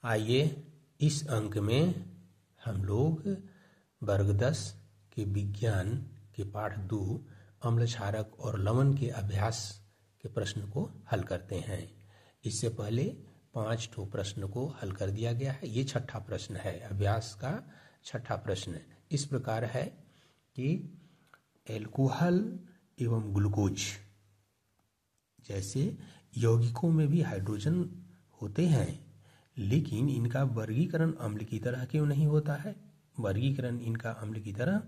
आइए इस अंक में हम लोग वर्ग 10 के विज्ञान के पाठ 2 अम्ल क्षारक और लवण के अभ्यास के प्रश्न को हल करते हैं। इससे पहले 5 ठो प्रश्न को हल कर दिया गया है। ये छठा प्रश्न है, अभ्यास का छठा प्रश्न इस प्रकार है कि एल्कोहल एवं ग्लूकोज जैसे यौगिकों में भी हाइड्रोजन होते हैं, लेकिन इनका वर्गीकरण अम्ल की तरह क्यों नहीं होता है? वर्गीकरण इनका अम्ल की तरह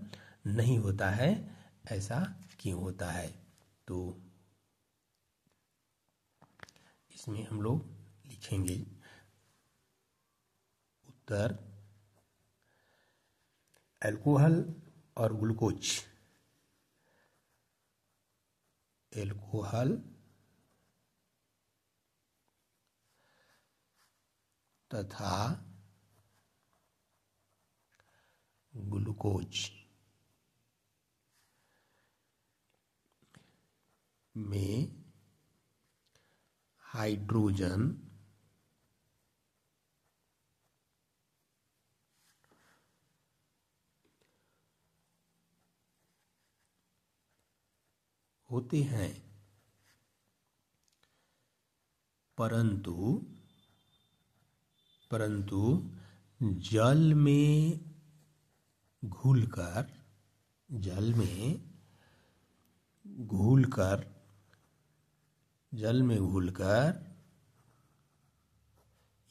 नहीं होता है, ऐसा क्यों होता है? तो इसमें हम लोग लिखेंगे उत्तर। एल्कोहल और ग्लूकोज, एल्कोहल तथा ग्लूकोज में हाइड्रोजन होते हैं, परंतु जल में घुलकर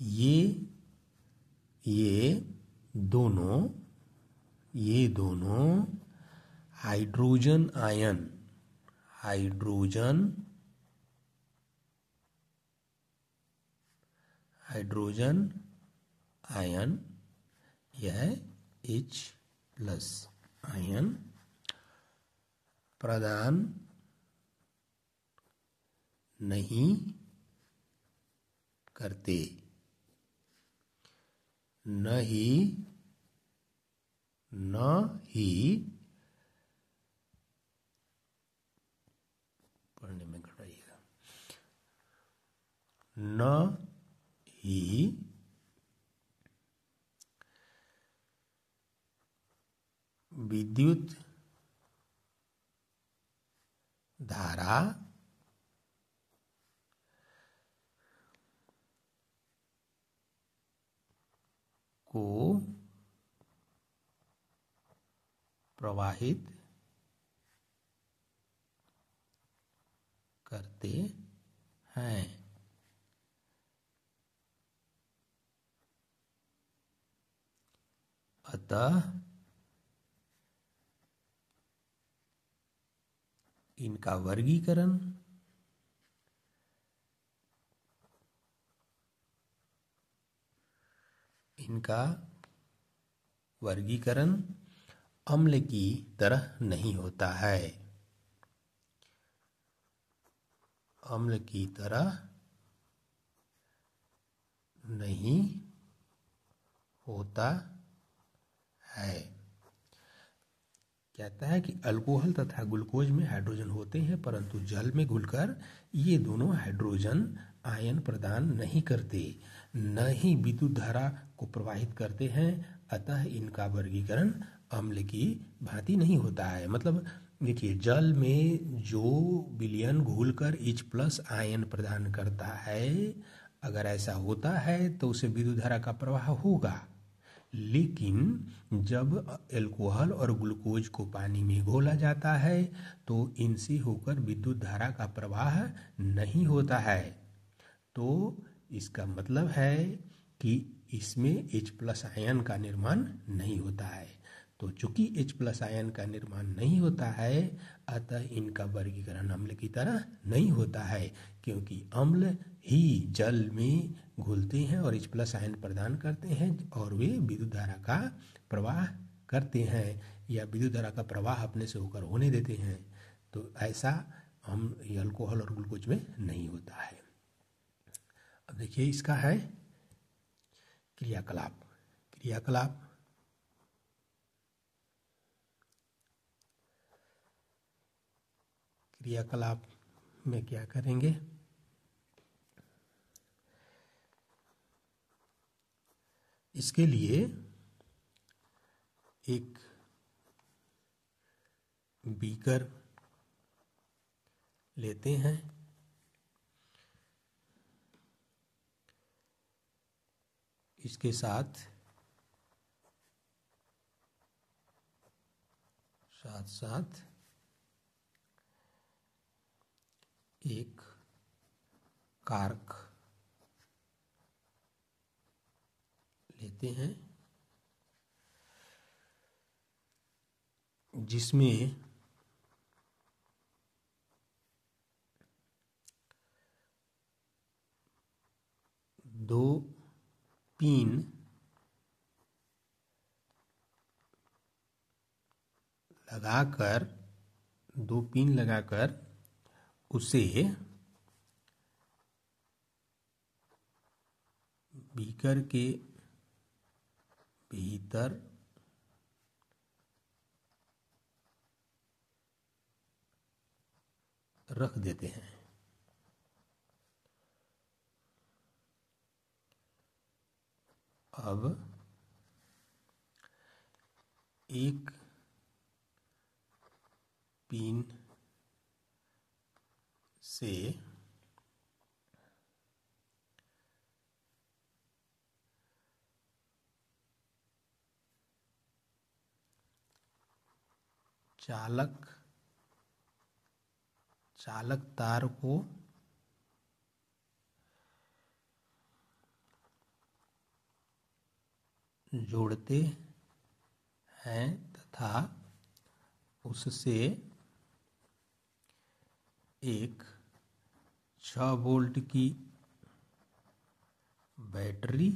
ये दोनों हाइड्रोजन आयन यह H+ आयन प्रदान नहीं करते, न ही विद्युत धारा को प्रवाहित करते हैं। अतः इनका वर्गीकरण अम्ल की तरह नहीं होता है, अम्ल की तरह नहीं होता है। कहता है कि अल्कोहल तथा ग्लूकोज में हाइड्रोजन होते हैं, परंतु जल में घुलकर ये दोनों हाइड्रोजन आयन प्रदान नहीं करते, न ही विद्युत धारा को प्रवाहित करते हैं। अतः इनका वर्गीकरण अम्ल की भांति नहीं होता है। मतलब देखिए, जल में जो विलयन घुलकर H+ आयन प्रदान करता है, अगर ऐसा होता है तो उसे विद्युत धारा का प्रवाह होगा, लेकिन जब एल्कोहल और ग्लूकोज को पानी में घोला जाता है तो इनसे होकर विद्युत धारा का प्रवाह नहीं होता है। तो इसका मतलब है कि इसमें H+ आयन का निर्माण नहीं होता है। तो चूंकि H+ आयन का निर्माण नहीं होता है, अतः इनका वर्गीकरण अम्ल की तरह नहीं होता है, क्योंकि अम्ल ही जल में घुलते हैं और H+ आयन प्रदान करते हैं और वे विद्युत धारा का प्रवाह करते हैं या विद्युत धारा का प्रवाह अपने से होकर होने देते हैं। तो ऐसा हम अल्कोहल और ग्लूकोज में नहीं होता है। अब देखिए, इसका है क्रियाकलाप में क्या करेंगे? इसके लिए एक बीकर लेते हैं, इसके साथ साथ एक कार्क लेते हैं जिसमें दो पिन लगाकर उसे बीकर के भीतर रख देते हैं। अब एक पिन से चालक तार को जोड़ते हैं तथा उससे एक 6 वोल्ट की बैटरी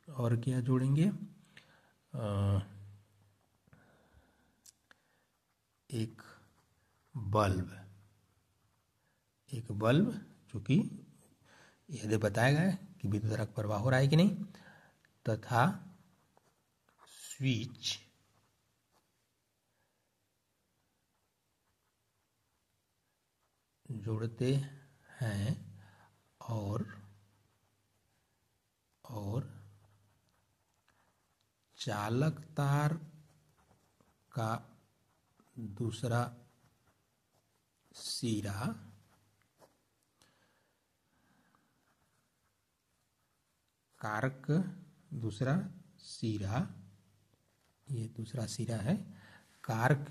और क्या जोड़ेंगे, एक बल्ब चूँकि यह बताया गया है कि विद्युत धारा का प्रवाह हो रहा है कि नहीं, तथा स्विच जोड़ते हैं और चालक तार का दूसरा सिरा कारक दूसरा सिरा है कारक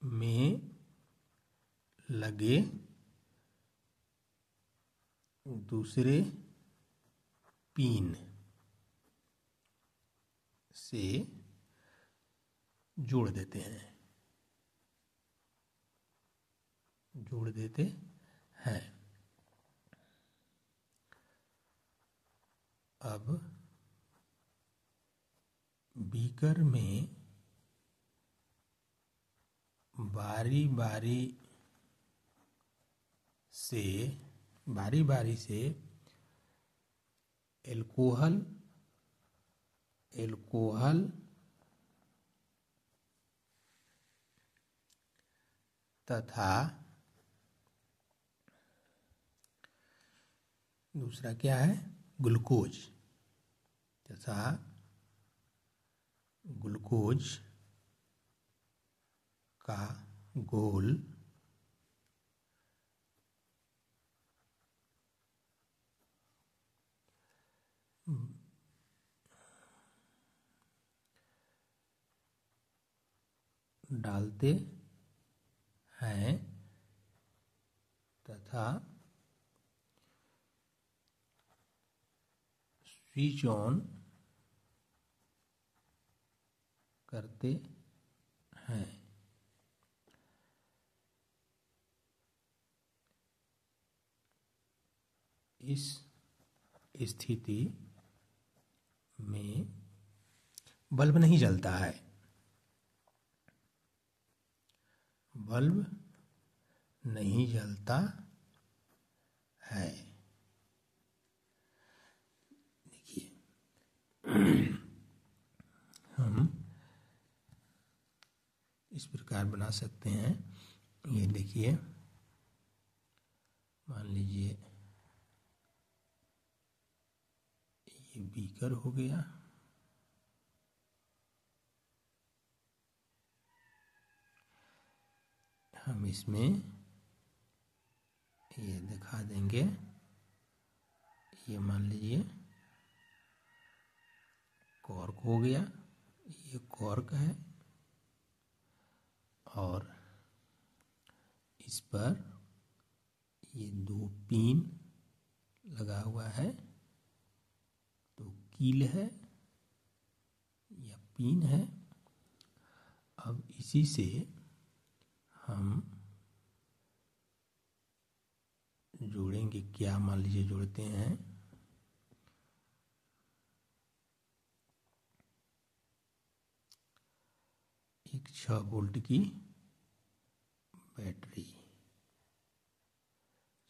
में लगे दूसरे पिन से जोड़ देते हैं। अब बीकर में बारी बारी से एल्कोहल तथा दूसरा क्या है, ग्लूकोज तथा ग्लूकोज का घोल डालते हैं तथा स्विच ऑन करते हैं। इस स्थिति में बल्ब नहीं जलता है। देखिए हम इस प्रकार बना सकते हैं। ये देखिए मान लीजिए ये बीकर हो गया, हम इसमें ये दिखा देंगे, ये मान लीजिए कॉर्क हो गया, ये कॉर्क है और इस पर ये 2 पिन लगा हुआ है, तो कील है या पिन है। अब इसी से हम जोड़ेंगे, क्या मान लीजिए जोड़ते हैं, एक 6 वोल्ट की बैटरी,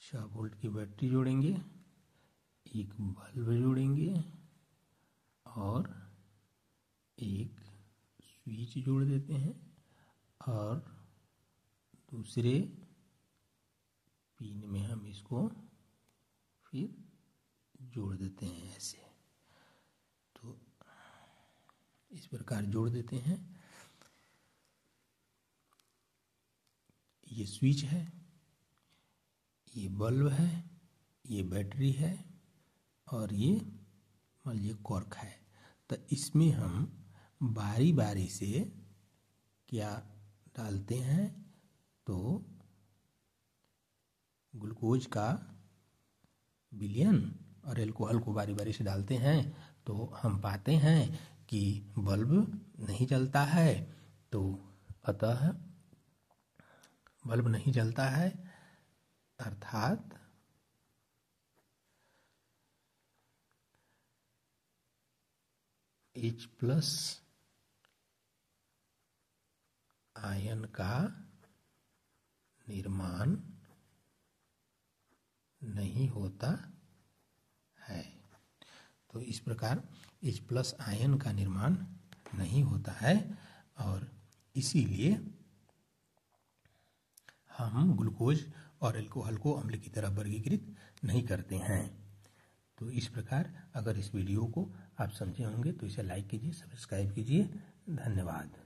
6 वोल्ट की बैटरी जोड़ेंगे, एक बल्ब जोड़ेंगे और एक स्विच जोड़ देते हैं और दूसरे पिन में हम इसको फिर जोड़ देते हैं ऐसे। तो इस प्रकार जोड़ देते हैं। ये स्विच है, ये बल्ब है, ये बैटरी है और ये मान लीजिए कॉर्क है। तो इसमें हम बारी बारी से क्या डालते हैं, तो ग्लूकोज का विलयन और एल्कोहल को बारी बारी से डालते हैं, तो हम पाते हैं कि बल्ब नहीं जलता है। तो अतः बल्ब नहीं जलता है, अर्थात H+ आयन का निर्माण नहीं होता है। तो इस प्रकार H+ आयन का निर्माण नहीं होता है और इसीलिए हम ग्लूकोज और एल्कोहल को अम्ल की तरह वर्गीकृत नहीं करते हैं। तो इस प्रकार अगर इस वीडियो को आप समझे होंगे तो इसे लाइक कीजिए, सब्सक्राइब कीजिए। धन्यवाद।